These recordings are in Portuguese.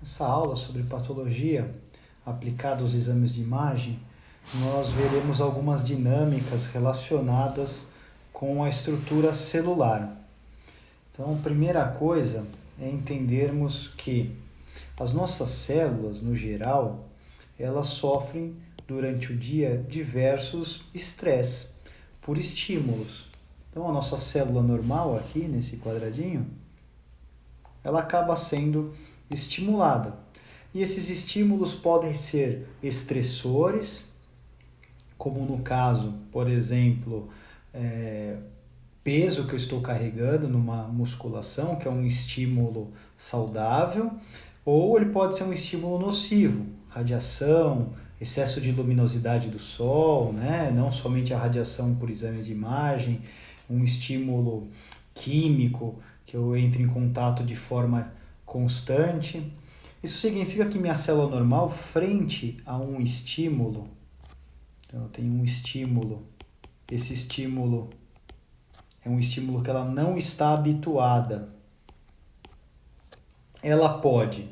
Nessa aula sobre patologia aplicada aos exames de imagem, nós veremos algumas dinâmicas relacionadas com a estrutura celular. Então, a primeira coisa é entendermos que as nossas células, no geral, elas sofrem durante o dia diversos estresses por estímulos. Então, a nossa célula normal aqui, nesse quadradinho, ela acaba sendo estimulada. E esses estímulos podem ser estressores, como no caso, por exemplo, peso que eu estou carregando numa musculação, que é um estímulo saudável, ou ele pode ser um estímulo nocivo, radiação, excesso de luminosidade do sol, né? Não somente a radiação por exames de imagem, um estímulo químico, que eu entro em contato de forma constante. Isso significa que minha célula normal, frente a um estímulo, então eu tenho um estímulo, esse estímulo é um estímulo que ela não está habituada. Ela pode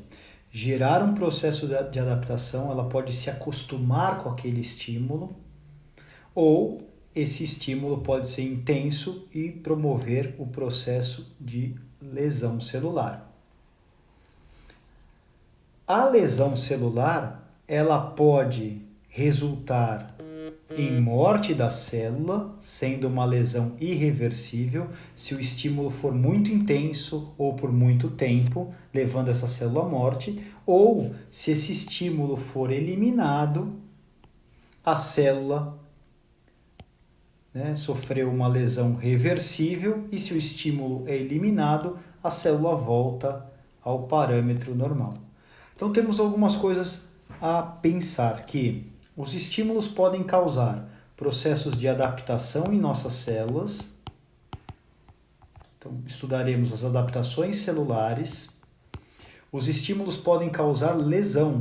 gerar um processo de adaptação, ela pode se acostumar com aquele estímulo, ou esse estímulo pode ser intenso e promover o processo de lesão celular. A lesão celular, ela pode resultar em morte da célula, sendo uma lesão irreversível, se o estímulo for muito intenso ou por muito tempo, levando essa célula à morte, ou se esse estímulo for eliminado, a célula sofreu uma lesão reversível e se o estímulo é eliminado, a célula volta ao parâmetro normal. Então temos algumas coisas a pensar, que os estímulos podem causar processos de adaptação em nossas células. Então estudaremos as adaptações celulares. Os estímulos podem causar lesão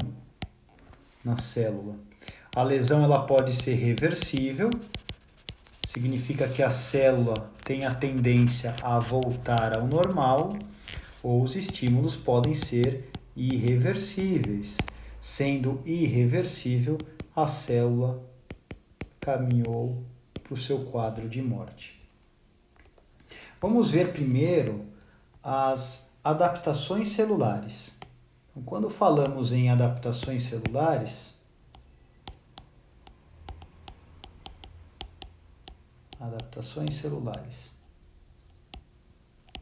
na célula. A lesão ela pode ser reversível, significa que a célula tem a tendência a voltar ao normal, ou os estímulos podem ser irreversíveis. Sendo irreversível, a célula caminhou para o seu quadro de morte. Vamos ver primeiro as adaptações celulares. Então, quando falamos em adaptações celulares,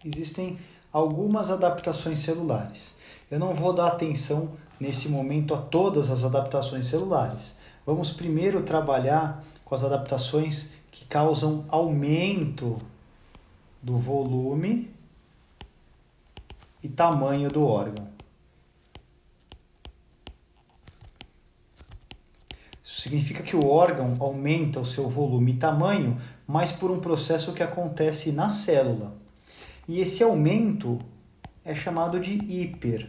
existem algumas adaptações celulares. Eu não vou dar atenção nesse momento a todas as adaptações celulares. Vamos primeiro trabalhar com as adaptações que causam aumento do volume e tamanho do órgão. Isso significa que o órgão aumenta o seu volume e tamanho, mas por um processo que acontece na célula. E esse aumento é chamado de hiper.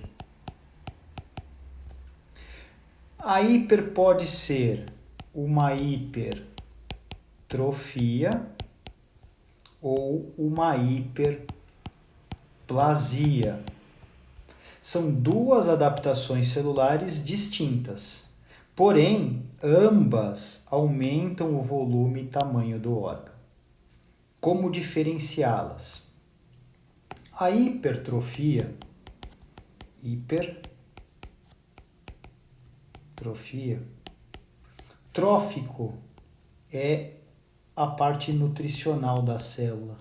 A hiper pode ser uma hipertrofia ou uma hiperplasia. São duas adaptações celulares distintas, porém, ambas aumentam o volume e tamanho do órgão. Como diferenciá-las? A hipertrofia, trófico é a parte nutricional da célula.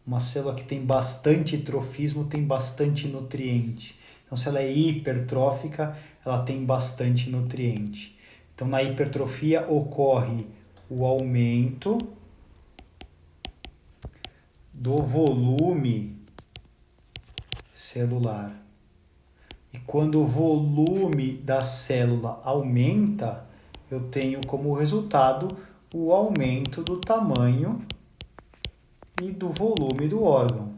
Uma célula que tem bastante trofismo tem bastante nutriente. Então, se ela é hipertrófica, ela tem bastante nutriente. Então, na hipertrofia ocorre o aumento do volume celular. E quando o volume da célula aumenta, eu tenho como resultado o aumento do tamanho e do volume do órgão.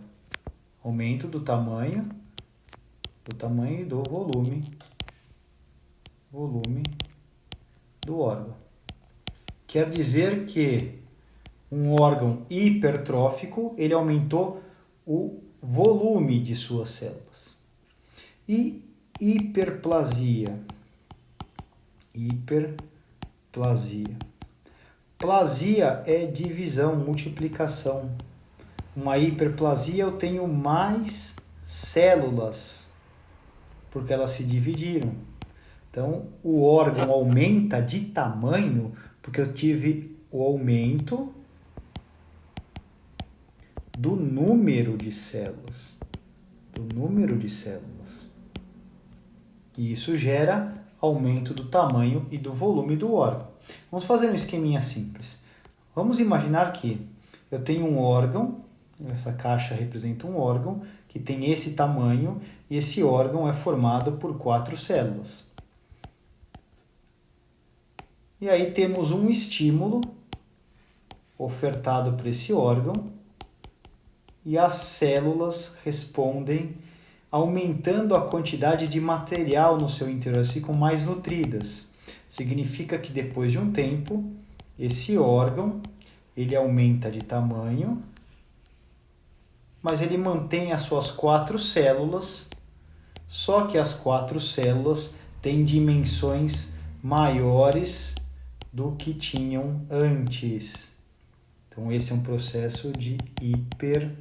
Aumento do tamanho e do volume do órgão. Quer dizer que um órgão hipertrófico, ele aumentou o volume de suas células. E hiperplasia. Hiperplasia. Plasia é divisão, multiplicação. Uma hiperplasia eu tenho mais células, porque elas se dividiram. Então, o órgão aumenta de tamanho, porque eu tive o aumento do número de células. E isso gera aumento do tamanho e do volume do órgão. Vamos fazer um esqueminha simples. Vamos imaginar que eu tenho um órgão, essa caixa representa um órgão, que tem esse tamanho, e esse órgão é formado por 4 células. E aí temos um estímulo ofertado para esse órgão, e as células respondem aumentando a quantidade de material no seu interior, elas ficam mais nutridas. Significa que depois de um tempo, esse órgão ele aumenta de tamanho, mas ele mantém as suas 4 células, só que as 4 células têm dimensões maiores do que tinham antes. Então esse é um processo de hipertrofia.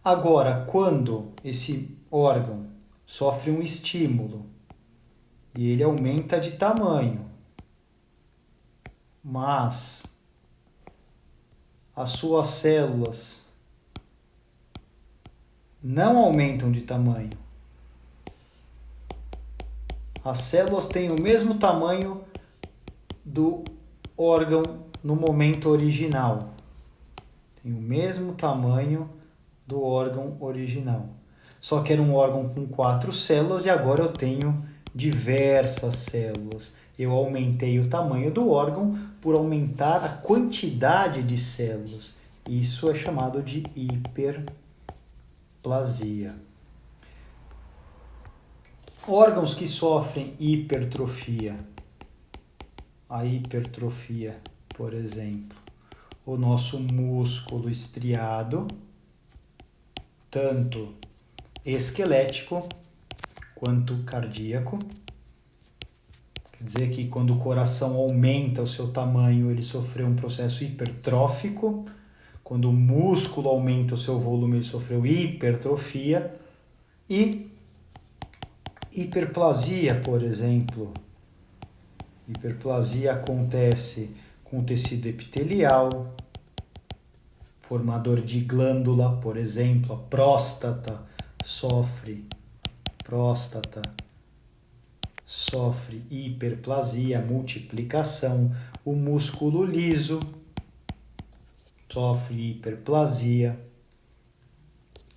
Agora, quando esse órgão sofre um estímulo e ele aumenta de tamanho, mas as suas células não aumentam de tamanho, as células têm o mesmo tamanho do órgão no momento original. Tem o mesmo tamanho do órgão original. Só que era um órgão com 4 células e agora eu tenho diversas células. Eu aumentei o tamanho do órgão por aumentar a quantidade de células. Isso é chamado de hiperplasia. Órgãos que sofrem hipertrofia. A hipertrofia, por exemplo, o nosso músculo estriado, tanto esquelético quanto cardíaco. Quer dizer que quando o coração aumenta o seu tamanho, ele sofreu um processo hipertrófico. Quando o músculo aumenta o seu volume, ele sofreu hipertrofia. E hiperplasia, por exemplo. Hiperplasia acontece com o tecido epitelial, formador de glândula, por exemplo, a próstata sofre hiperplasia, multiplicação. O músculo liso sofre hiperplasia,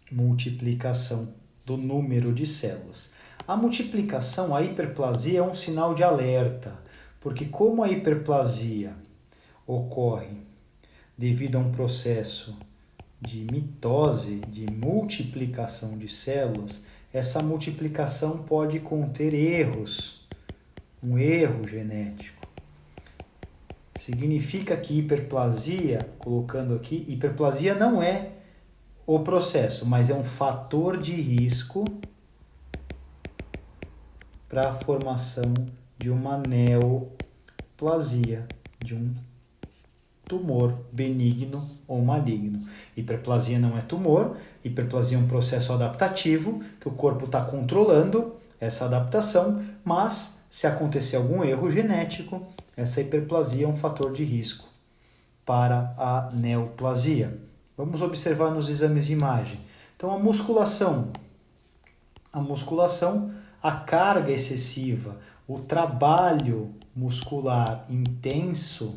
multiplicação do número de células. A multiplicação, a hiperplasia é um sinal de alerta, porque como a hiperplasia ocorre devido a um processo de mitose, de multiplicação de células, essa multiplicação pode conter erros, um erro genético. Significa que hiperplasia, colocando aqui, hiperplasia não é o processo, mas é um fator de risco para a formação de uma neoplasia, de um tumor benigno ou maligno. Hiperplasia não é tumor, hiperplasia é um processo adaptativo que o corpo está controlando essa adaptação, mas se acontecer algum erro genético, essa hiperplasia é um fator de risco para a neoplasia. Vamos observar nos exames de imagem. Então a musculação, a carga excessiva, o trabalho muscular intenso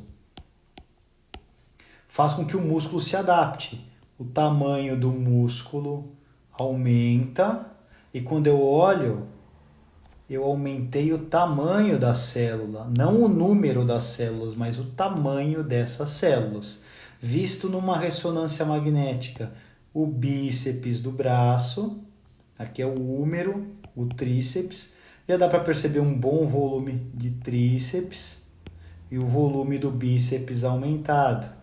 faz com que o músculo se adapte. O tamanho do músculo aumenta e quando eu olho, eu aumentei o tamanho da célula, não o número das células, mas o tamanho dessas células. Visto numa ressonância magnética, o bíceps do braço, aqui é o húmero, o tríceps, já dá para perceber um bom volume de tríceps e o volume do bíceps aumentado.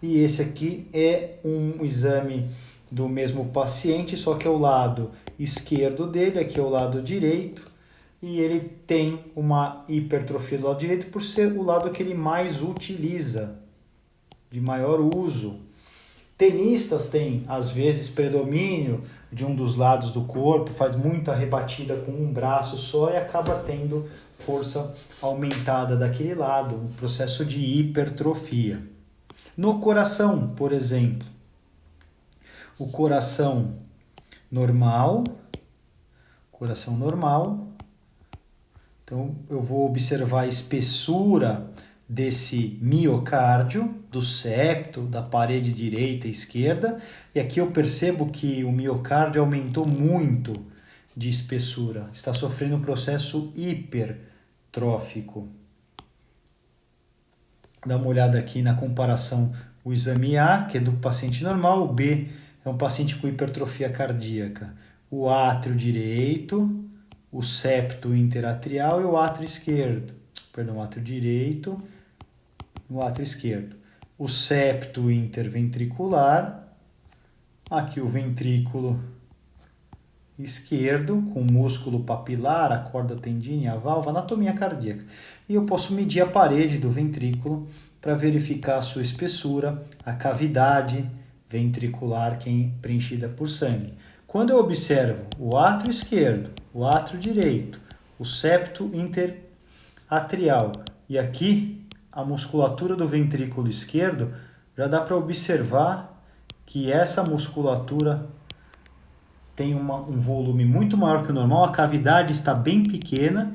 e esse aqui é um exame do mesmo paciente, só que é o lado esquerdo dele, aqui é o lado direito, e ele tem uma hipertrofia do lado direito por ser o lado que ele mais utiliza, de maior uso. Tenistas têm, às vezes, predomínio de um dos lados do corpo, faz muita rebatida com um braço só e acaba tendo força aumentada daquele lado, um processo de hipertrofia. No coração, por exemplo, o coração normal, então eu vou observar a espessura desse miocárdio, do septo, da parede direita e esquerda, e aqui eu percebo que o miocárdio aumentou muito de espessura, está sofrendo um processo hipertrófico. Dá uma olhada aqui na comparação, o exame A, que é do paciente normal, o B é um paciente com hipertrofia cardíaca. O átrio direito, o septo interatrial e o átrio esquerdo. Perdão, o átrio direito, o átrio esquerdo. O septo interventricular, aqui o ventrículo esquerdo, com músculo papilar, a corda tendínea, a válvula, anatomia cardíaca. E eu posso medir a parede do ventrículo para verificar a sua espessura, a cavidade ventricular que é preenchida por sangue. Quando eu observo o átrio esquerdo, o átrio direito, o septo interatrial e aqui a musculatura do ventrículo esquerdo, já dá para observar que essa musculatura tem um volume muito maior que o normal, a cavidade está bem pequena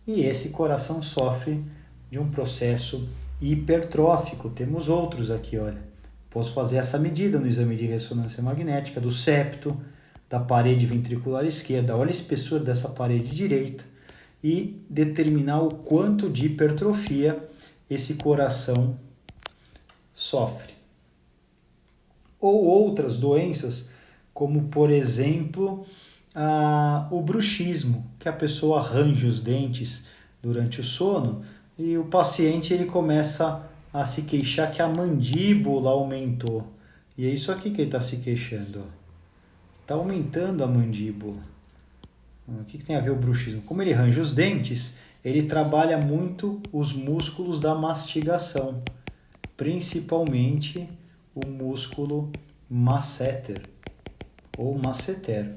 e esse coração sofre de um processo hipertrófico. Temos outros aqui, olha. Posso fazer essa medida no exame de ressonância magnética do septo, da parede ventricular esquerda, olha a espessura dessa parede direita e determinar o quanto de hipertrofia esse coração sofre. Ou outras doenças, como por exemplo o bruxismo, que a pessoa arranja os dentes durante o sono e o paciente ele começa a se queixar que a mandíbula aumentou. E é isso aqui que ele está se queixando. Está aumentando a mandíbula. O que tem a ver o bruxismo? Como ele arranja os dentes, ele trabalha muito os músculos da mastigação, principalmente o músculo masseter ou masseter.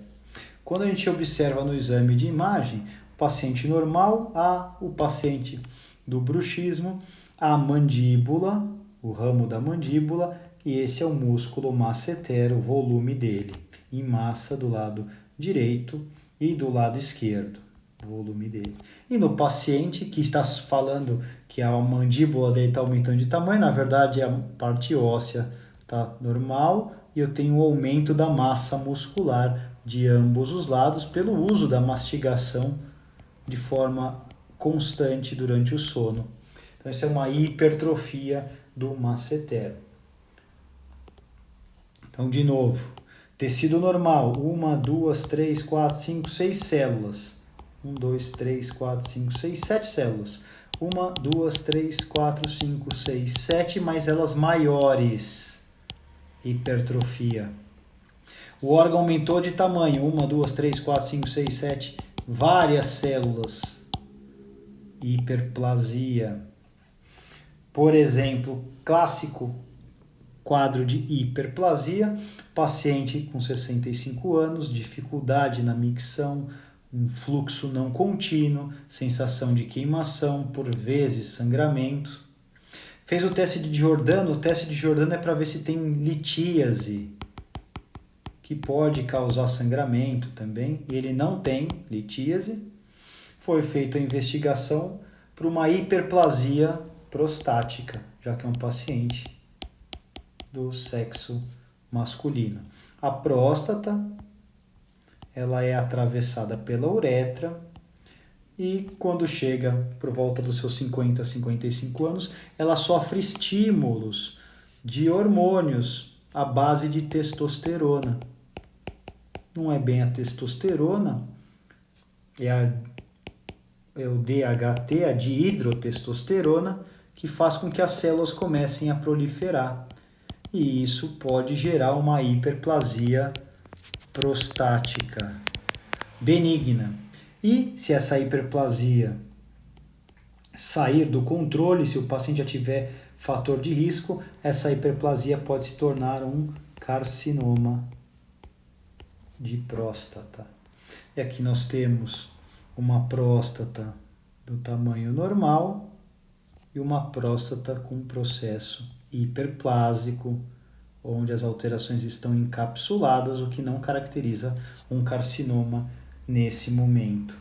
Quando a gente observa no exame de imagem, o paciente normal, o paciente do bruxismo, a mandíbula, o ramo da mandíbula, e esse é o músculo masseter, o volume dele, em massa do lado direito e do lado esquerdo, o volume dele. E no paciente que está falando que a mandíbula dele está aumentando de tamanho, na verdade a parte óssea está normal e eu tenho um aumento da massa muscular de ambos os lados pelo uso da mastigação de forma constante durante o sono. Então, isso é uma hipertrofia do masseter. Então, de novo, tecido normal, 1, 2, 3, 4, 5, 6 células. 1, 2, 3, 4, 5, 6, 7 células. 1, 2, 3, 4, 5, 6, 7, mas elas maiores. Hipertrofia. O órgão aumentou de tamanho, 1, 2, 3, 4, 5, 6, 7, várias células. Hiperplasia. Por exemplo, clássico quadro de hiperplasia, paciente com 65 anos, dificuldade na micção, um fluxo não contínuo, sensação de queimação, por vezes sangramento. Fez o teste de Giordano, o teste de Giordano é para ver se tem litíase, que pode causar sangramento também, e ele não tem litíase. Foi feita a investigação para uma hiperplasia prostática, já que é um paciente do sexo masculino. A próstata, ela é atravessada pela uretra e quando chega por volta dos seus 50 a 55 anos, ela sofre estímulos de hormônios à base de testosterona. Não é bem a testosterona, é o DHT, a dihidrotestosterona, que faz com que as células comecem a proliferar. e isso pode gerar uma hiperplasia prostática benigna. E se essa hiperplasia sair do controle, se o paciente já tiver fator de risco, essa hiperplasia pode se tornar um carcinoma de próstata. E aqui nós temos uma próstata do tamanho normal e uma próstata com processo hiperplásico, onde as alterações estão encapsuladas, o que não caracteriza um carcinoma nesse momento.